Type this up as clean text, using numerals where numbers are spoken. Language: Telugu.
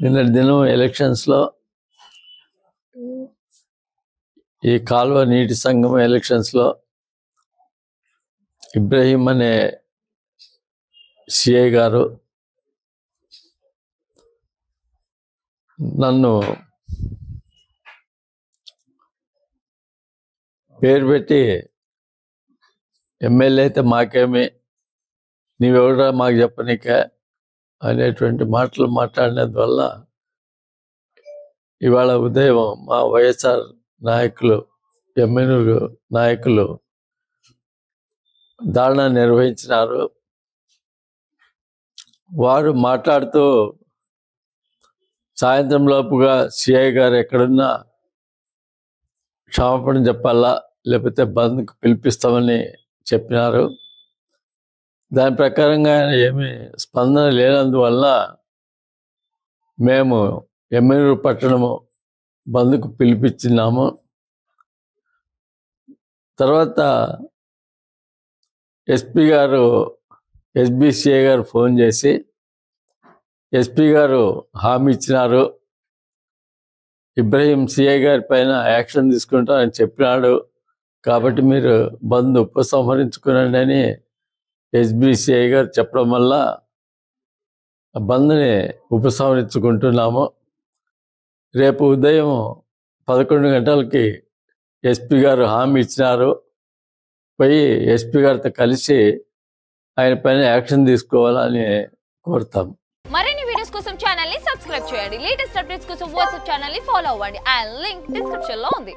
నిన్నటి దినం ఎలక్షన్స్లో ఈ కాలువ నీటి సంఘం ఎలక్షన్స్లో ఇబ్రహీం అనే సిఐ గారు నన్ను పేరు పెట్టి ఎమ్మెల్యే అయితే మాకేమి, నీవెవరా మాకు చెప్పనీకే అనేటువంటి మాటలు మాట్లాడినందువల్ల ఇవాళ ఉదయం మా వైఎస్ఆర్ నాయకులు, ఎమ్మెల్యేలు నాయకులు ధారణ నిర్వహించినారు. వారు మాట్లాడుతూ సాయంత్రం లోపుగా సిఐ గారు ఎక్కడున్నా క్షమాపణ చెప్పాలా, లేకపోతే బంద్కు పిలిపిస్తామని చెప్పినారు. దాని ప్రకారంగా ఏమీ స్పందన లేనందువల్ల మేము ఎమ్మెల్యే పట్టణము బంద్కు పిలిపించినాము. తర్వాత ఎస్పీ గారు, ఎస్బీసీఐ గారు ఫోన్ చేసి ఎస్పీ గారు హామీ ఇచ్చినారు, ఇబ్రహీం సిఐ గారి పైన యాక్షన్ తీసుకుంటారని చెప్పినాడు, కాబట్టి మీరు బంద్ ఉపసంహరించుకునండి అని ఎస్బీసీఐ గారు చెప్పడం వల్ల బంద్ని ఉపసంహరించుకుంటున్నాము. రేపు ఉదయం 11 గంటలకి ఎస్పీ గారు హామీ ఇచ్చినారు, పోయి ఎస్పీ గారితో కలిసి ఆయన పైన యాక్షన్ తీసుకోవాలని కోరుతాం. మరిన్ని వీడియోస్ కోసం ఛానల్ ని సబ్స్క్రైబ్ చేయండి. లేటెస్ట్ అప్డేట్స్ కోసం వాట్సాప్ ఛానల్ ని ఫాలో అవ్వండి. ఆ లింక్ డిస్క్రిప్షన్ లో ఉంది.